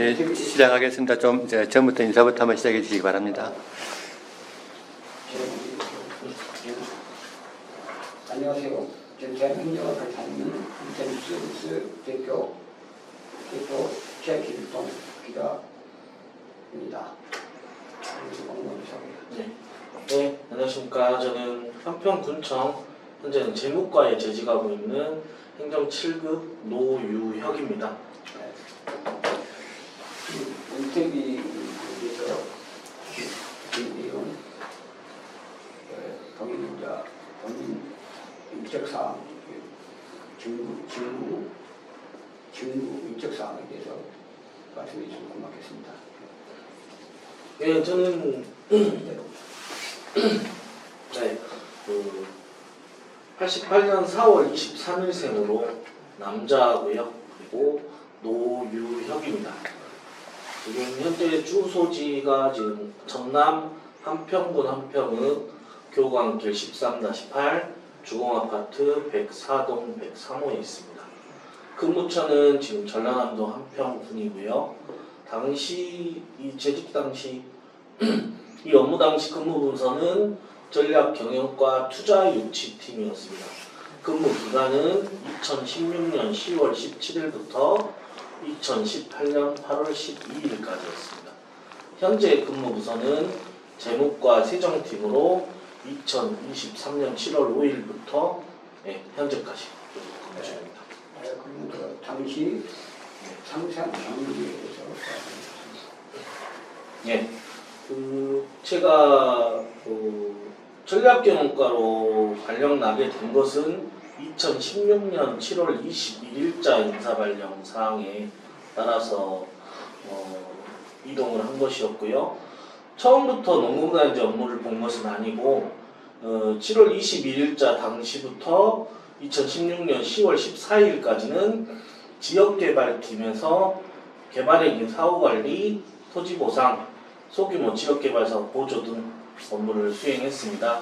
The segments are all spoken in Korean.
네, 시작하겠습니다. 좀 이제 전부터 인사부터 한번 시작해 주시기 바랍니다. 안녕하세요. 저는 대한행정학을 다니는 인터넷서비스 대표 최길동 기자입니다. 네, 안녕하십니까. 저는 한평군청 현재는 재무과에 재직하고 있는 행정 7급 노유혁입니다. 인터뷰에서 본인 인적사항, 직무 인적사항에 대해서 말씀해 주시면 고맙겠습니다. 네, 저는 네, 88년 4월 23일생으로 남자고요. 그리고 노유혁입니다. 지금 현재 주소지가 지금 전남 한평군 한평읍 교광길 13-8 주공아파트 104동 103호에 있습니다. 근무처는 지금 전라남도 한평군이고요. 당시 이 재직 당시 이 업무 당시 근무 분서는 전략경영과 투자유치팀이었습니다. 근무 기간은 2016년 10월 17일부터 2018년 8월 12일까지였습니다. 현재 근무 부서는 재무과 세정팀으로 2023년 7월 5일부터 현재까지 근무 중입니다. 그럼 당시 상세한 경력에 대해서 제가 전략경영과로 발령 나게 된 것은 2016년 7월 21일자 인사발령 사항에 따라서 이동을 한 것이었고요. 처음부터 농공단지 업무를 본 것은 아니고 7월 21일자 당시부터 2016년 10월 14일까지는 지역개발팀에서 개발행위 사후관리, 토지보상, 소규모 지역개발사업 보조 등 업무를 수행했습니다.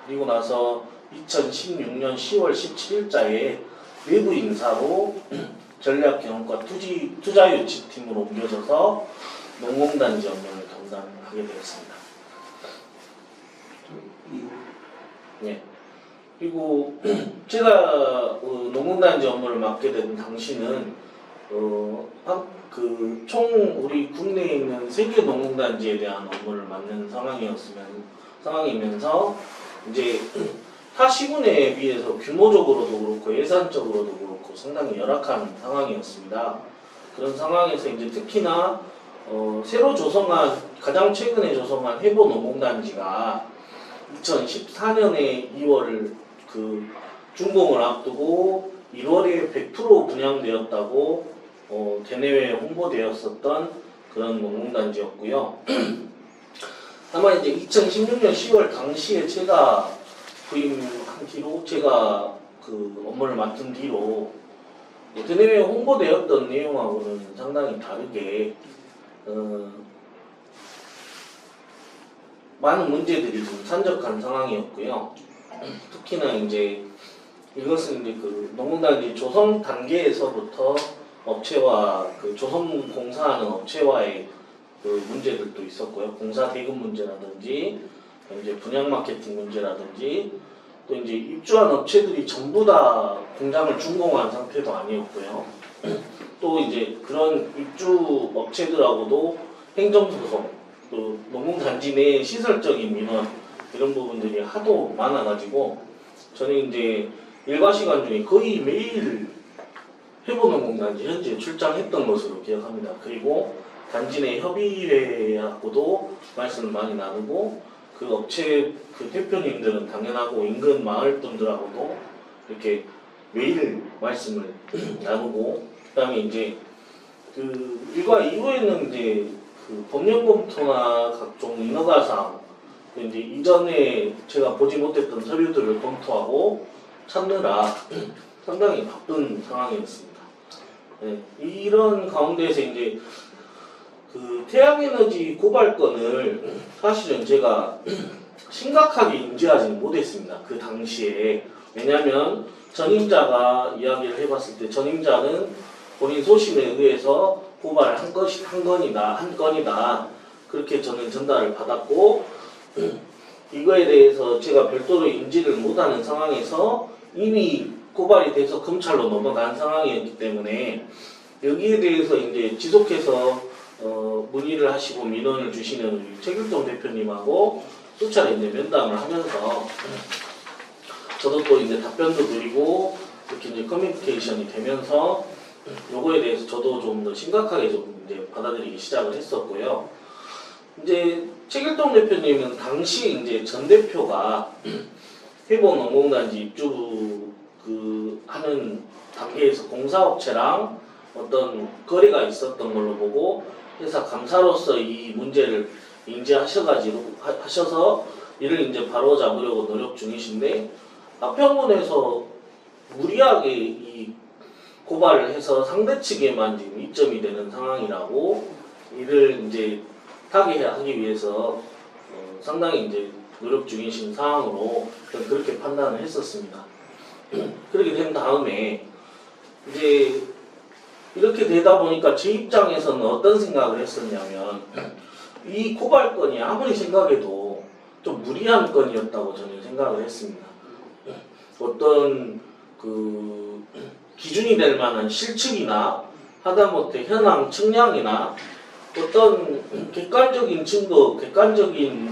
그리고 나서 2016년 10월 17일자에 외부 인사로 전략경영과 투자유치팀으로 옮겨져서 농공단지 업무를 담당하게 되었습니다. 네. 그리고 제가 농공단지 업무를 맡게 된 당시는 총 우리 국내에 있는 3개 농공단지에 대한 업무를 맡는 상황이면서 이제 타 시군에 비해서 규모적으로도 그렇고 예산적으로도 그렇고 상당히 열악한 상황이었습니다. 그런 상황에서 이제 특히나 새로 조성한 가장 최근에 조성한 해보 농공단지가 2014년에 2월 준공을 앞두고 1월에 100% 분양되었다고 대내외에 홍보되었었던 그런 농공단지였고요. 아마 이제 2016년 10월 당시에 제가 부임한 뒤로 제가 업무를 맡은 뒤로 대내외에 홍보되었던 내용하고는 상당히 다르게 많은 문제들이 좀 산적한 상황이었고요. 특히나 이제 이것은 이제 농공단지 조성 단계에서부터 업체와 조성 공사하는 업체와의 문제들도 있었고요. 공사 대금 문제라든지 이제 분양 마케팅 문제라든지 또 이제 입주한 업체들이 전부 다 공장을 준공한 상태도 아니었고요. 또 이제 그런 입주 업체들하고도 행정소송, 또 농공단지 내 시설적인 민원 이런 부분들이 하도 많아가지고 저는 이제 일과 시간 중에 거의 매일 해보농공단지 현지에 출장했던 것으로 기억합니다. 그리고 단지 내 협의회하고도 말씀을 많이 나누고 그 업체 대표님들은 당연하고 인근 마을 분들하고도 이렇게 매일 말씀을 나누고 그다음에 이제 일과 이후에는 이제 법령 검토나 각종 인허가 사항 이제 이전에 제가 보지 못했던 서류들을 검토하고 찾느라 상당히 바쁜 상황이었습니다. 네, 이런 가운데서 이제 태양에너지 고발건을 사실은 제가 심각하게 인지하지는 못했습니다. 그 당시에. 왜냐하면 전임자가 이야기를 해봤을 때 전임자는 본인 소신에 의해서 고발 한 건이다. 그렇게 저는 전달을 받았고 이거에 대해서 제가 별도로 인지를 못하는 상황에서 이미 고발이 돼서 검찰로 넘어간 상황이었기 때문에 여기에 대해서 이제 지속해서 문의를 하시고 민원을 주시는 우리 최길동 대표님하고 수차례 이제 면담을 하면서 저도 또 이제 답변도 드리고 이렇게 이제 커뮤니케이션이 되면서 요거에 대해서 저도 좀 더 심각하게 좀 이제 받아들이기 시작을 했었고요. 이제 최길동 대표님은 당시 이제 전 대표가 회복농공단지 입주 하는 단계에서 공사업체랑 어떤 거래가 있었던 걸로 보고 회사 감사로서 이 문제를 하셔서 이를 이제 바로잡으려고 노력 중이신데 합평원에서 무리하게 이 고발을 해서 상대 측에만 지금 이점이 되는 상황이라고 이를 이제 타개하기 위해서 상당히 이제 노력 중이신 상황으로 저는 그렇게 판단을 했었습니다. 그렇게 된 다음에 이제 이렇게 되다 보니까 제 입장에서는 어떤 생각을 했었냐면 이 고발건이 아무리 생각해도 좀 무리한 건이었다고 저는 생각을 했습니다. 어떤 기준이 될 만한 실측이나 하다못해 현황 측량이나 어떤 객관적인 증거, 객관적인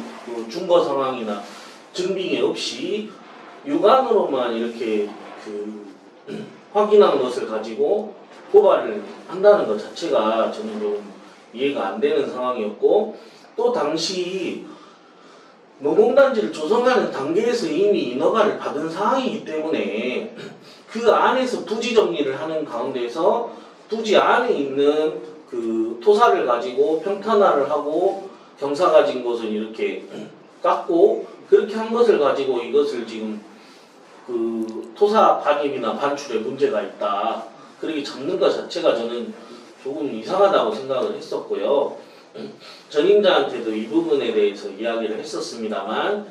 준거 상황이나 증빙이 없이 육안으로만 이렇게 확인한 것을 가지고 고발을 한다는 것 자체가 저는 좀 이해가 안 되는 상황이었고 또 당시 노동단지를 조성하는 단계에서 이미 인허가를 받은 상황이기 때문에 그 안에서 부지 정리를 하는 가운데서 부지 안에 있는 토사를 가지고 평탄화를 하고 경사 가진 것을 이렇게 깎고 그렇게 한 것을 가지고 이것을 지금 토사 반입이나 반출에 문제가 있다. 그렇게 잡는 것 자체가 저는 조금 이상하다고 생각을 했었고요. 전임자한테도 이 부분에 대해서 이야기를 했었습니다만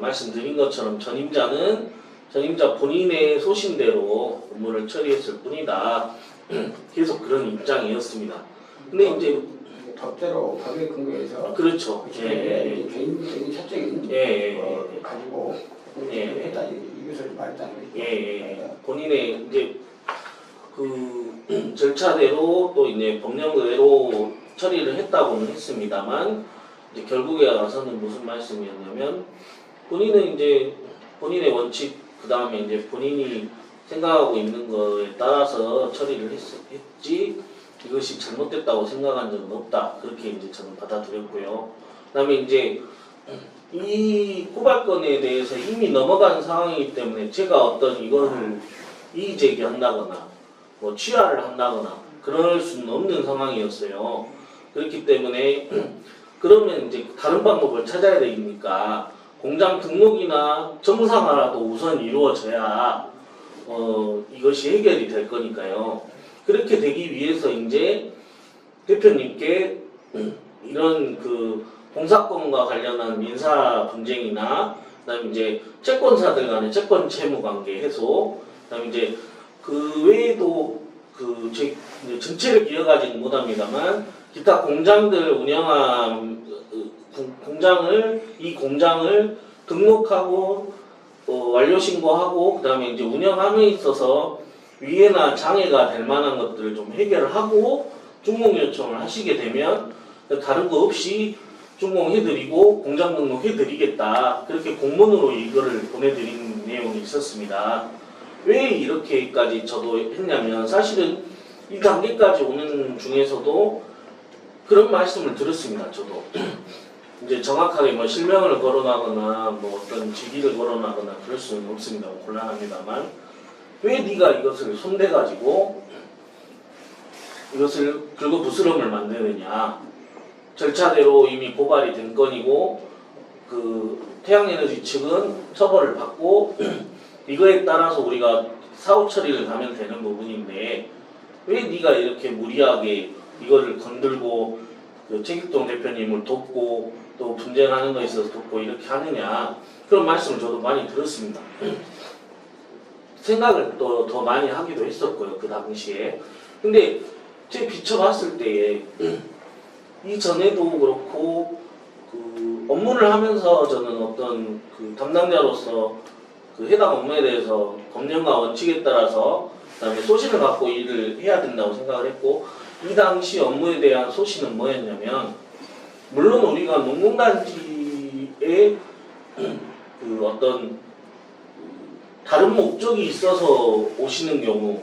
말씀드린 것처럼 전임자 본인의 소신대로 업무를 처리했을 뿐이다. 계속 그런 입장이었습니다. 근데 이제 법대로 법의 근거에서 그렇죠. 예. 개인적인 사적인 가지고 했다 이것을 말했다는 거죠. 예. 본인의 이제 절차대로 또 이제 법령대로 처리를 했다고는 했습니다만 이제 결국에 와서는 무슨 말씀이었냐면 본인은 이제 본인의 원칙 그 다음에 이제 본인이 생각하고 있는 거에 따라서 처리를 했지 이것이 잘못됐다고 생각한 적은 없다. 그렇게 이제 저는 받아들였고요. 그다음에 이제 이 고발건에 대해서 이미 넘어간 상황이기 때문에 제가 어떤 이거를 이의 제기한다거나 뭐 취하를 한다거나 그럴 수는 없는 상황이었어요. 그렇기 때문에 그러면 이제 다른 방법을 찾아야 되니까 공장 등록이나 정상화라도 우선 이루어져야 이것이 해결이 될 거니까요. 그렇게 되기 위해서 이제 대표님께 이런 공사권과 관련한 민사 분쟁이나 그다음에 이제 채권사들 간의 채권 채무 관계 해소, 그다음에 이제 그 외에도 제 전체를 기억하지는 못합니다만 기타 공장들 운영한 이 공장을 등록하고 완료 신고하고 그다음에 이제 운영함에 있어서 위해나 장애가 될 만한 것들을 좀 해결을 하고 준공 요청을 하시게 되면 다른 거 없이 준공해드리고 공장 등록해드리겠다. 그렇게 공문으로 이거를 보내드린 내용이 있었습니다. 왜 이렇게까지 저도 했냐면 사실은 이 단계까지 오는 중에서도 그런 말씀을 들었습니다. 저도 이제 정확하게 뭐 실명을 거론하거나 뭐 어떤 직위를 거론하거나 그럴 수는 없습니다. 곤란합니다만 왜 네가 이것을 손대가지고 이것을 긁어부스럼을 만드느냐. 절차대로 이미 고발이 된 건이고 태양에너지 측은 처벌을 받고 이거에 따라서 우리가 사후 처리를 가면 되는 부분인데 왜 네가 이렇게 무리하게 이거를 건들고 최길동 대표님을 돕고 또 분쟁하는 거에 있어서 돕고 이렇게 하느냐 그런 말씀을 저도 많이 들었습니다. 생각을 또 더 많이 하기도 했었고요 그 당시에. 근데 제 비춰봤을 때에 이전에도 그렇고 그 업무를 하면서 저는 어떤 그 담당자로서 그 해당 업무에 대해서 법령과 원칙에 따라서 그다음에 소신을 갖고 일을 해야 된다고 생각을 했고 이 당시 업무에 대한 소신은 뭐였냐면 물론 우리가 농공단지에 그 어떤 다른 목적이 있어서 오시는 경우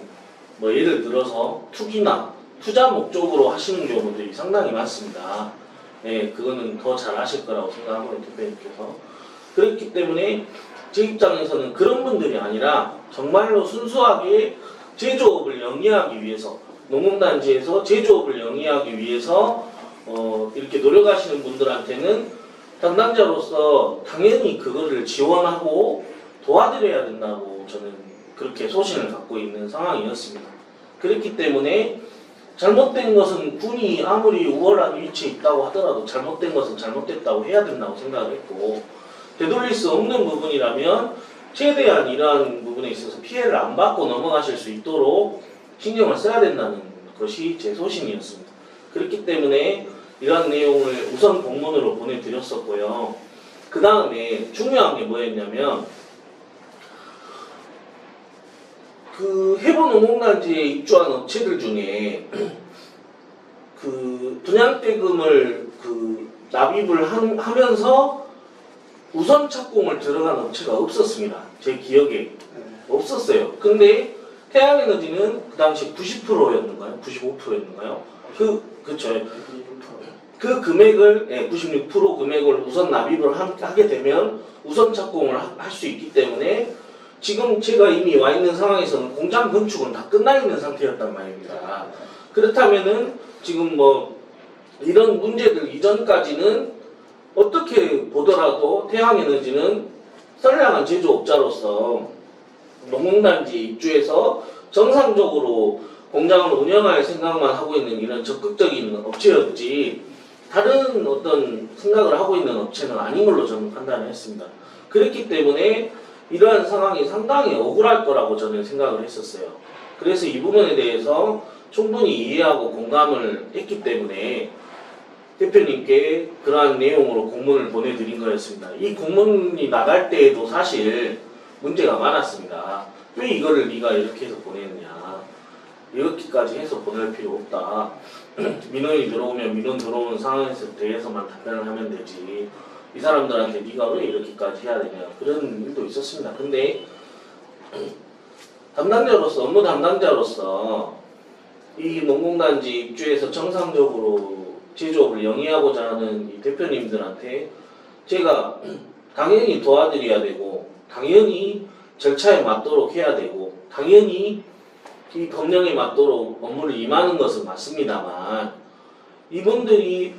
뭐 예를 들어서 투기나 투자 목적으로 하시는 경우들이 상당히 많습니다. 네, 그거는 더 잘 아실 거라고 생각하고요, 대표님께서. 그렇기 때문에 제 입장에서는 그런 분들이 아니라 정말로 순수하게 제조업을 영위하기 위해서 농공단지에서 제조업을 영위하기 위해서 이렇게 노력하시는 분들한테는 담당자로서 당연히 그거를 지원하고 도와드려야 된다고 저는 그렇게 소신을 갖고 있는 상황이었습니다. 그렇기 때문에 잘못된 것은 군이 아무리 우월한 위치에 있다고 하더라도 잘못된 것은 잘못됐다고 해야 된다고 생각을 했고 되돌릴 수 없는 부분이라면 최대한 이러한 부분에 있어서 피해를 안 받고 넘어가실 수 있도록 신경을 써야 된다는 것이 제 소신이었습니다. 그렇기 때문에 이러한 내용을 우선 공문으로 보내드렸었고요. 그 다음에 중요한 게 뭐였냐면 그 해본농공단지에 입주한 업체들 중에 그 분양대금을 그 납입을 하면서 우선 착공을 들어간 업체가 없었습니다. 제 기억에 없었어요. 근데 태양에너지는 그 당시 90%였는가요? 95%였는가요? 그쵸. 그 금액을 96% 금액을 우선 납입을 하게 되면 우선 착공을 할 수 있기 때문에 지금 제가 이미 와 있는 상황에서는 공장 건축은 다 끝나 있는 상태였단 말입니다. 그렇다면은 지금 뭐 이런 문제들 이전까지는 어떻게 보더라도 태양에너지는 선량한 제조업자로서 농공단지 입주해서 정상적으로 공장을 운영할 생각만 하고 있는 이런 적극적인 업체였지 다른 어떤 생각을 하고 있는 업체는 아닌 걸로 저는 판단을 했습니다. 그렇기 때문에 이러한 상황이 상당히 억울할 거라고 저는 생각을 했었어요. 그래서 이 부분에 대해서 충분히 이해하고 공감을 했기 때문에 대표님께 그러한 내용으로 공문을 보내드린 거였습니다. 이 공문이 나갈 때에도 사실 문제가 많았습니다. 왜 이거를 네가 이렇게 해서 보냈냐. 이렇게까지 해서 보낼 필요 없다. 민원이 들어오면 민원 들어오는 상황에 대해서만 답변을 하면 되지. 이 사람들한테 네가 왜 이렇게까지 해야 되냐. 그런 일도 있었습니다. 근데 담당자로서 업무 담당자로서 이 농공단지 입주해서 정상적으로 제조업을 영위하고자 하는 이 대표님들한테 제가 당연히 도와드려야 되고 당연히 절차에 맞도록 해야 되고 당연히 이 법령에 맞도록 업무를 임하는 것은 맞습니다만 이분들이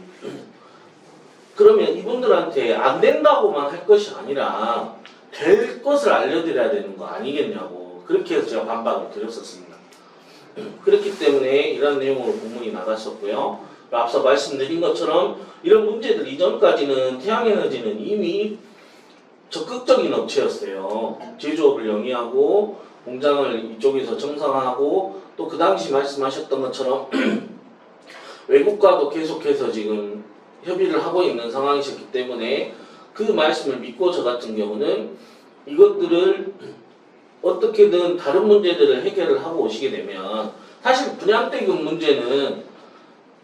그러면 이분들한테 안 된다고만 할 것이 아니라 될 것을 알려드려야 되는 거 아니겠냐고 그렇게 해서 제가 반박을 드렸었습니다. 그렇기 때문에 이런 내용으로 공문이 나갔었고요. 앞서 말씀드린 것처럼 이런 문제들 이전까지는 태양에너지는 이미 적극적인 업체였어요. 제조업을 영위하고 공장을 이쪽에서 정상화하고 또 그 당시 말씀하셨던 것처럼 외국과도 계속해서 지금 협의를 하고 있는 상황이셨기 때문에 그 말씀을 믿고 저 같은 경우는 이것들을 어떻게든 다른 문제들을 해결을 하고 오시게 되면 사실 분양대금 문제는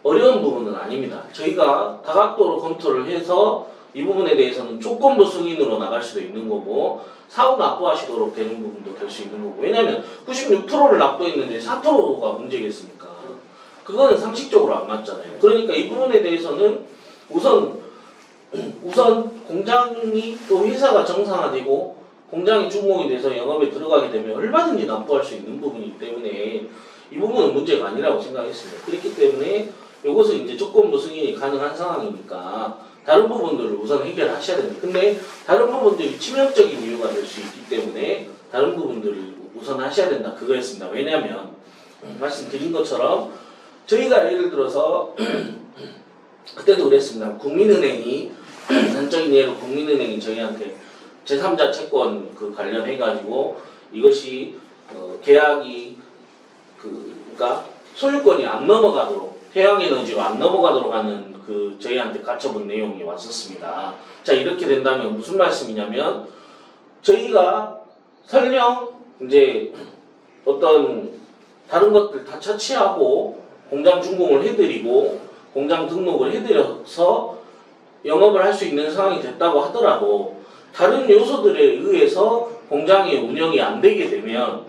어려운 부분은 아닙니다. 저희가 다각도로 검토를 해서 이 부분에 대해서는 조건부 승인으로 나갈 수도 있는 거고 사후 납부하시도록 되는 부분도 될 수 있는 거고 왜냐하면 96%를 납부했는데 4%가 문제겠습니까? 그거는 상식적으로 안 맞잖아요. 그러니까 이 부분에 대해서는 우선 공장이 또 회사가 정상화되고 공장이 준공이 돼서 영업에 들어가게 되면 얼마든지 납부할 수 있는 부분이기 때문에 이 부분은 문제가 아니라고 생각했습니다. 그렇기 때문에 이것은 이제 조건부 승인이 가능한 상황이니까 다른 부분들을 우선 해결하셔야 됩니다. 근데 다른 부분들이 치명적인 이유가 될 수 있기 때문에 다른 부분들을 우선 하셔야 된다. 그거였습니다. 왜냐하면 말씀드린 것처럼 저희가 예를 들어서 그때도 그랬습니다. 국민은행이 단적인 예로 국민은행이 저희한테 제3자 채권 그 관련해가지고 이것이 계약이 그러니까 소유권이 안 넘어가도록 태양에너지로 안 넘어가도록 하는 그 저희한테 가처분 내용이 왔었습니다. 자, 이렇게 된다면 무슨 말씀이냐면 저희가 설령 이제 어떤 다른 것들 다 처치하고 공장 준공을 해드리고 공장 등록을 해드려서 영업을 할 수 있는 상황이 됐다고 하더라도 다른 요소들에 의해서 공장의 운영이 안 되게 되면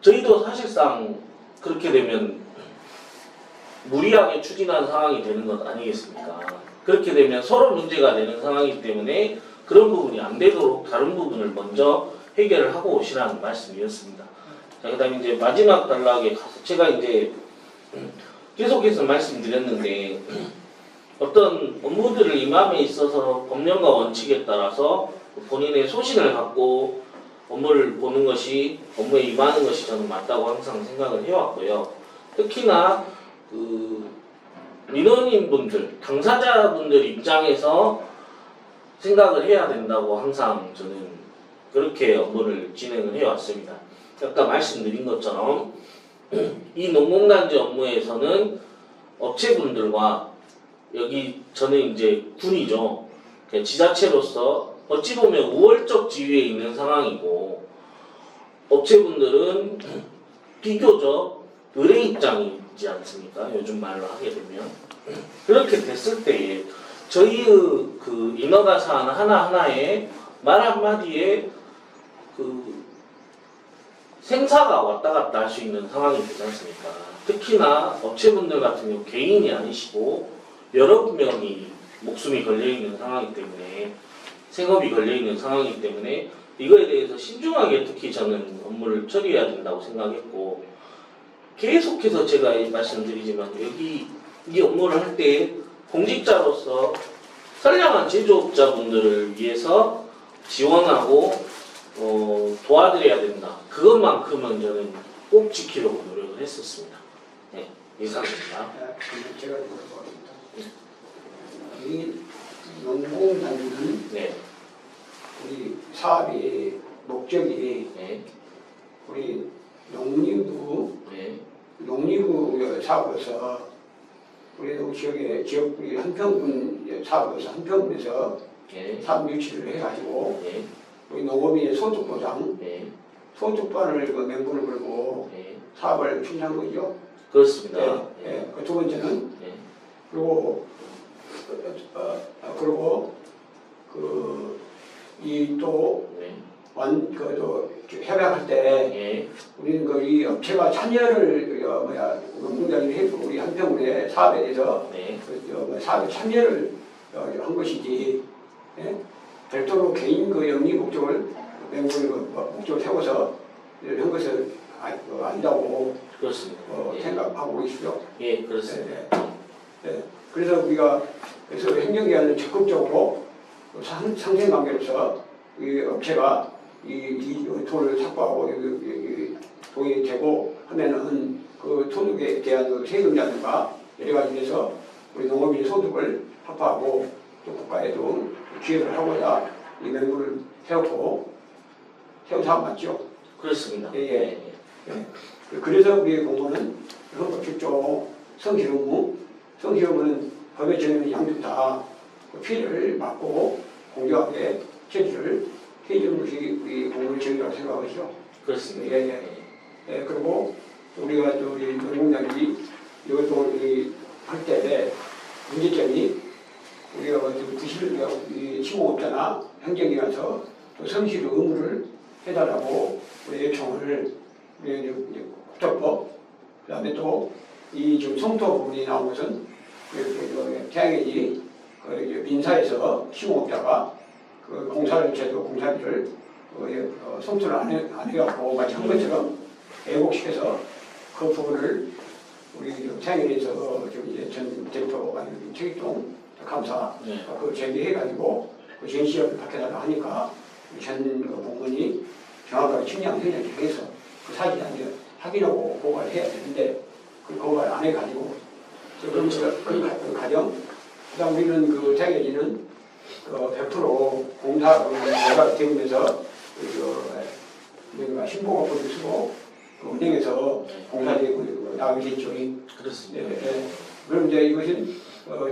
저희도 사실상 그렇게 되면 무리하게 추진한 상황이 되는 것 아니겠습니까? 그렇게 되면 서로 문제가 되는 상황이기 때문에 그런 부분이 안 되도록 다른 부분을 먼저 해결을 하고 오시라는 말씀이었습니다. 자, 그 다음에 이제 마지막 단락에 가서 제가 이제 계속해서 말씀드렸는데 어떤 업무들을 임함에 있어서 법령과 원칙에 따라서 본인의 소신을 갖고 업무를 보는 것이 업무에 임하는 것이 저는 맞다고 항상 생각을 해왔고요. 특히나 그 민원인분들, 당사자분들 입장에서 생각을 해야 된다고 항상 저는 그렇게 업무를 진행을 해왔습니다. 아까 말씀드린 것처럼 이 농공단지 업무에서는 업체분들과 여기 저는 이제 군이죠. 지자체로서 어찌 보면 우월적 지위에 있는 상황이고 업체분들은 비교적 의뢰 입장이지 않습니까? 요즘 말로 하게 되면 그렇게 됐을 때에 저희의 그 인허가 사안 하나하나에 말 한마디에 그 생사가 왔다 갔다 할 수 있는 상황이 되지 않습니까? 특히나 업체분들 같은 경우 개인이 아니시고 여러 명이 목숨이 걸려있는 상황이기 때문에 생업이 걸려있는 상황이기 때문에 이거에 대해서 신중하게 특히 저는 업무를 처리해야 된다고 생각했고 계속해서 제가 말씀드리지만 여기 이 업무를 할 때 공직자로서 선량한 제조업자분들을 위해서 지원하고 도와드려야 된다. 그것만큼은 저는 꼭 지키려고 노력을 했었습니다. 네, 이상입니다. 제가 물어보겠습니다. 이 농공단지는 네, 우리 사업의 목적이 네, 우리 농림부 네, 사업으로서 우리 지역 우리 한평군 사업으로서 한평군에서 네, 사업 유치를 해가지고 네, 우리 농업인의 소득보장, 네, 소득반을 그 명분을 걸고 네, 사업을 추진한 거죠. 그렇습니다. 예, 그 두 번째는 네, 그리고 그리고 이또 네, 협약할 때 네, 우리는 이 업체가 참여를 농공단이 해도 우리 한평군의 사업에 대해서 네, 사업에 참여를 한 것이지, 예? 별도로 개인 영리 목적을 목적을 세워서 한 것은 아니라고 그렇습니다. 예, 생각하고 계시죠. 예, 그렇습니다. 네. 그래서 우리가 행정기관을 적극적으로 상생관계로서 이 업체가 이 돈을 확보하고 돈이 되고 하면은 그 소득에 대한 그 세금이라든가 여러 가지에서 우리 농업인의 소득을 확보하고 또 국가에도 기여를 하고자 이 명분을 세웠고 세운 사업 맞죠? 그렇습니다. 예, 예. 예, 예. 그래서 우리 공무는 헌법 7조 성실의무는 법에 정해진 양쪽 다 피해를 막고 공정하게 처리를 해주는 것이 우리 공무원의 정의라고 생각하죠. 그렇습니다. 예, 예. 그리고 우리가 우리 농공장이 이것도 할 때 문제점이 우리가 부실 시공업자나 행정기관에서 또 성실 의무를 해달라고 우리 요청을 우리 국토법 그다음에 또 이 지금 성토 부분이 나온 것은 태양에지 민사에서 시공업자가 그 공사를 제도 공사비를 성토를 안 해갖고 마치 한 것처럼 애곡시켜서 그 부분을 우리 태양에서 전 대표 아니면 최기동 감사 그걸 제기해가지고 그 전시협을 받게달라 하니까 전 공무원이 정확하게 측량했는지 해서 그 사실이 아니라 확인하고 고발을 해야 되는데 그 고발 안 해가지고 그럼 그 과정 그다음 우리는 그 태양에지는 100% 공사가 되면서 신고가 쓰고 은행에서 공사되고 나오게 됐죠. 그렇습니다. 그럼 이제 이것은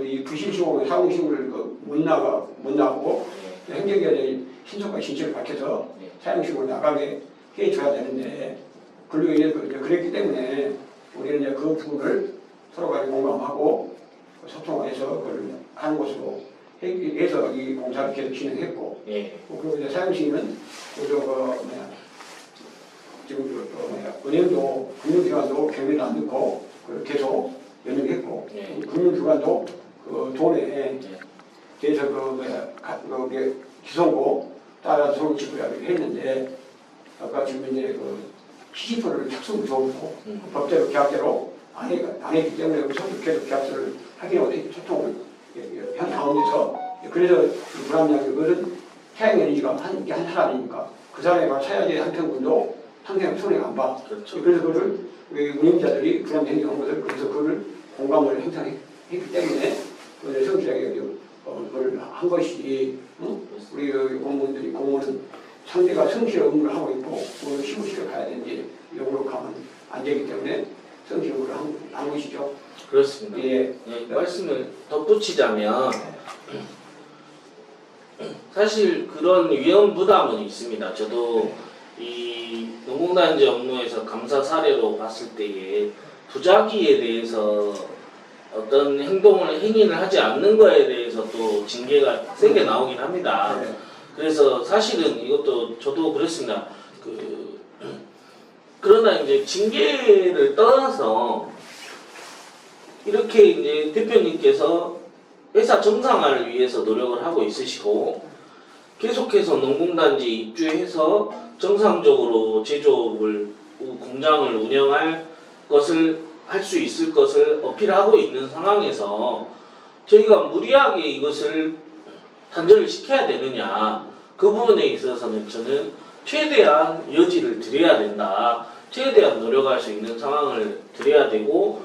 이 부실시공 사용시공을 못 나가고 행정기관에 신속한 신청을 밝혀서 사용시공을 나가게 해줘야 되는데 그걸로 인해서 그랬기 때문에 우리는 이제 그 부분을 서로 간에 공감하고 소통해서 그걸 하는 것으로 해서 이 공사를 계속 진행했고 그리고 이제 사용시는 지금 은행도 금융기관도 경비도 안 넣고 계속 연행했고 금융기관도 그 돈에 대해서 기성고 따라서 서울 지불하기로 했는데 아까 지금 이제 70%를 착수를 줘놓고 법대로 계약대로 안 했기 때문에 계속 계약서를 확인하고 소통을 한 가운데서 그래서 불합리하게 그것은 태양에너지가 한 사람이니까 그 사람이 바로 차야지 한평군도 항상 손해가 안 봐. 그렇죠. 그래서 그거를 운영자들이 불합리 행위한 것을 그래서 그걸 공감을 형성했기 때문에 성실하게 그걸 한 것이지. 우리 공무원은 상대가 성실한 업무를 하고 있고 그걸 시무시켜 가야 되는지 역으로 가면 안 되기 때문에 성실한 업무를 한 것이죠. 그렇습니다. 예. 말씀을 덧붙이자면 사실 그런 위험 부담은 있습니다. 저도 이 농공단지 업무에서 감사 사례로 봤을 때에 부작위에 대해서 어떤 행위를 하지 않는 거에 대해서 또 징계가 세게 나오긴 합니다. 그래서 사실은 이것도 저도 그랬습니다. 그러나 이제 징계를 떠나서 이렇게 이제 대표님께서 회사 정상화를 위해서 노력을 하고 있으시고 계속해서 농공단지 입주해서 정상적으로 제조업을 공장을 운영할 것을 할 수 있을 것을 어필하고 있는 상황에서 저희가 무리하게 이것을 단절을 시켜야 되느냐 그 부분에 있어서는 저는 최대한 여지를 드려야 된다. 최대한 노력할 수 있는 상황을 드려야 되고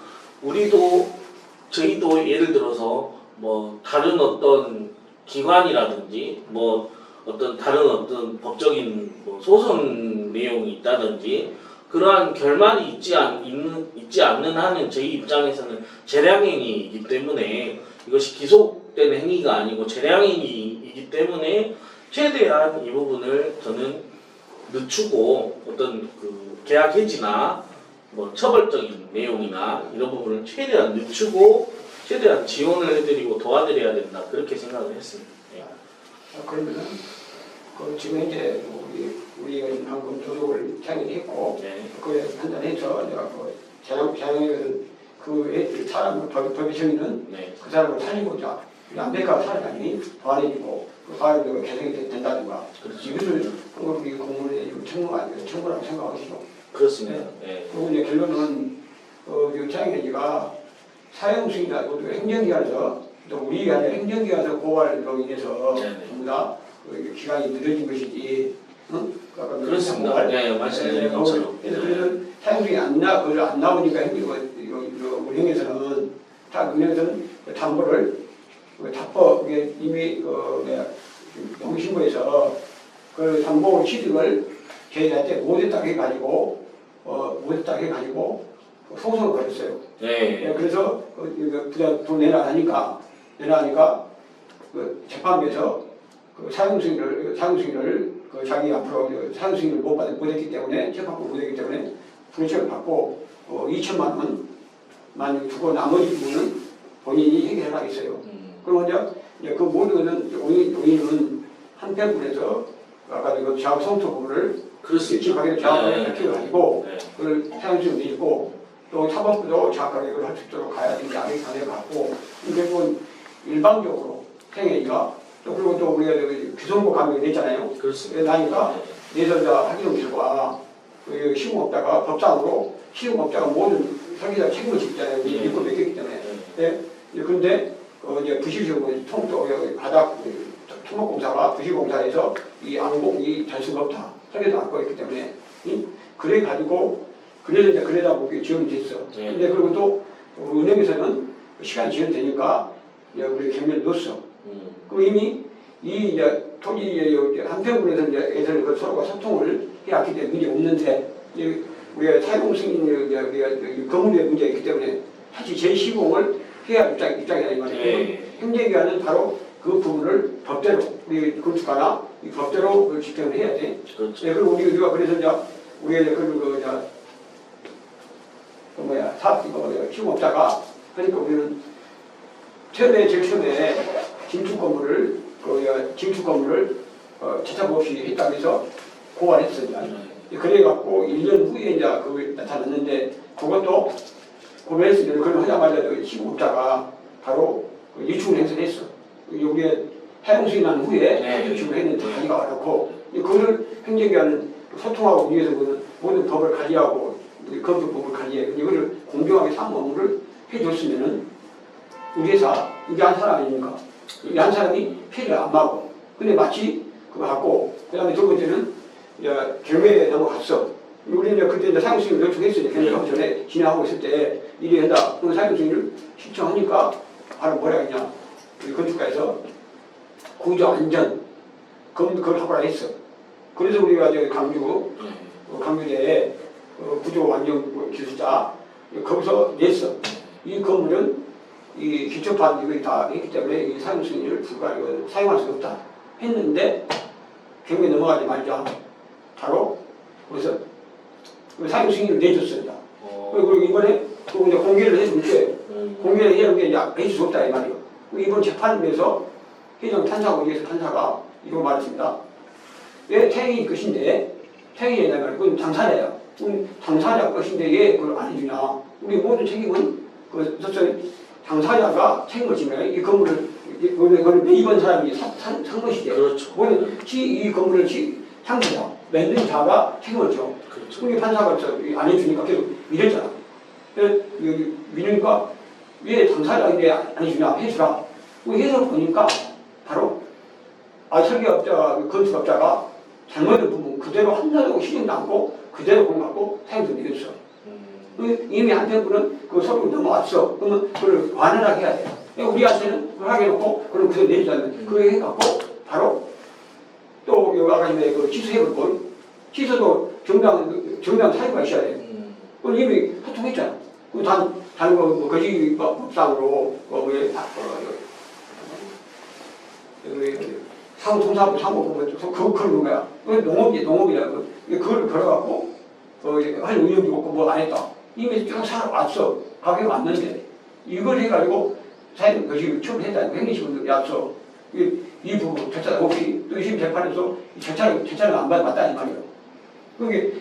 저희도 예를 들어서 뭐 다른 어떤 기관이라든지 뭐 어떤 다른 어떤 법적인 뭐 소송 내용이 있다든지 그러한 결말이 있지 않는 한은 저희 입장에서는 재량행위이기 때문에 이것이 기속된 행위가 아니고 재량행위이기 때문에 최대한 이 부분을 저는 늦추고 어떤 그 계약 해지나 뭐 처벌적인 내용이나 이런 부분을 최대한 늦추고 최대한 지원을 해드리고 도와드려야 된다 그렇게 생각을 했습니다. 그러면은 지금 이제 우리가 방금 조속을 창의했고 그에 판단해서 내가 재량에는 그 사람 법의 정의는 그 사람을 살리고자 안백과 살아가니 보완해주고 그 과학적으로 개선이 된다든가 이것을 우리 공무원의 청구라고 생각하시죠. 그렇습니다. 그리고 이제 결론은 창의가 사용수이나 행정기관에서 또 우리가 아니라 행정기관에서 고발로 인해서 전부 다 기간이 늦어진 것이지. 그렇습니다. 네, 말씀드린 것처럼. 그래서 사용수이 안 나오니까 운영에서는 담보를 답법에 이미 농신부에서 그 담보 취득을 저희한테 못했다고 해가지고 소송을 걸었어요. 그래서 돈 내놔하니까 그 재판부에서 그 사용승인을 자기 앞으로 사용승인을 못했기 때문에 재판부 못했기 때문에 분실을 받고 2천만 원만 주고 나머지 부분은 본인이 해결하겠어요. 그러면 이제 그 모든 것은 원인은 한편분에서 아까 그 작업 성토 부분을 일찍하게 작업을 밝혀가지고 그걸 사용승을 내고 또 사법부도 정확하게 그걸 할 수 있도록 가야 되는지 안에 갖고 결국은 일방적으로 행위가 또 그리고 또 우리가 규성고 감독이 냈잖아요. 그렇습니다. 나니까 내설자 확인 결과 그 시공업자가 법상으로 시공업자가 모든 설계자 책임을 지잖아요. 일꾼 맡겼기 때문에. 그런데 이제 부실시공 바닥 토목공사가 부실공사에서 이 앙봉이 될 수가 없다. 설계도 안 꺼있기 때문에 그래 가지고 그러다 보기 지원이 됐어. 근데 그리고 또 은행에서는 시간이 지연되니까 우리 경매를 넣었어. 그럼 이미 이 토지 한평군에서 서로가 소통을 해왔기 때문에 문제 없는데 우리가 사용 승인 건물의 문제가 있기 때문에 사실 재시공을 해야 입장이 아니고 행정기관은 바로 그 부분을 법대로 우리 건축가나 이 법대로 집행을 해야 돼. 그렇죠. 네, 그리고 우리가 그래서 이제 우리가 이제 시공업자가 하니까 우리는 제일 처음에 진축 건물을 재차법 없이 했다고 해서 고발했습니다. 그래갖고 1년 후에 이제 그걸 나타났는데 그것도 고발했으면 그걸 하자마자 시공업자가 바로 이충을 행사했어. 우리의 사용수익 난 후에 이충을 했는데 가지가 어렵고 그거를 행정기관은 소통하고 위해서 모든 법을 관리하고 건축법을 관리해 이거를 공정하게 사무 업무를 해줬으면은 우리 회사 이게 한 사람 아닙니까? 이게 한 사람이 피해를 안 받고 근데 마치 그거 갖고 그다음에 두 번째는 경매에 넘어갔어. 우리는 그때 이제 사용수익을 요청했어요. 경매하기 전에 진행하고 있을 때 일이 한다. 그럼 사용수익을 신청하니까 바로 뭐라 했냐? 우리 건축가에서 구조 안전 그걸 하고라 했어. 그래서 우리가 강주대에 구조 안전 기술자 거기서 냈어. 이 건물은 이 기초판 이거 다 했기 때문에 이 사용승인을 사용할 수 없다 했는데 경매 넘어가지 말자. 바로 그래서 사용승인을 내줬습니다. 그리고 이번에 또 이제 공개를 해줄게. 공개를 해야 하는 게 해줄 수 없다 이 말이에요. 이번 재판에서 회장 판사하고 위에서 판사가 이거 말했습니다. 왜 태행이 것인데 태행이 되냐면 그건 당사자예요. 당사자 것인데 왜 그걸 안 해주냐? 우리 모든 책임은 당사자가 책임을 지면 이 건물을 매입한 사람이 산 것이지. 그렇죠. 이 건물을 당사자 만든 자가 책임을 져. 그렇죠. 우리 판사가 안 해주니까 계속 미랬잖아. 미니까 왜 당사자인데 안 해주냐? 해주라. 해서 보니까 바로 설계업자가 건축업자가 잘못된 부분 그대로 한자도 신경도 않고 그대로 공부하고 사용도 내줬어. 이미 한편분은 그 서로 넘어왔어. 그러면 그걸 완화하게 해야 돼. 우리한테는 그걸 하게 해놓고 그럼 그대로 내주자면 그거 해갖고 바로 또 여기 아까 그 취소해볼 걸 취소도 정당 사유가 있어야 돼. 그걸 이미 소통했잖아. 다른 거 거시법상으로 상호통사부 그거 그런 거야. 농업이야. 그걸 걸어갖고 할 의욕이 없고 뭐 안 했다. 이미 쭉 살아왔어. 가격이 왔는데 이걸 해가지고 사실 것이 처분했다니까 행리시분들이 앞서 이 부분 절차가 없이 또 2심 재판에서 절차를 안 맞다 이 말이에요.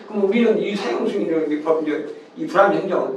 그럼 우리는 이 사용 승인을 이 불합리 행정을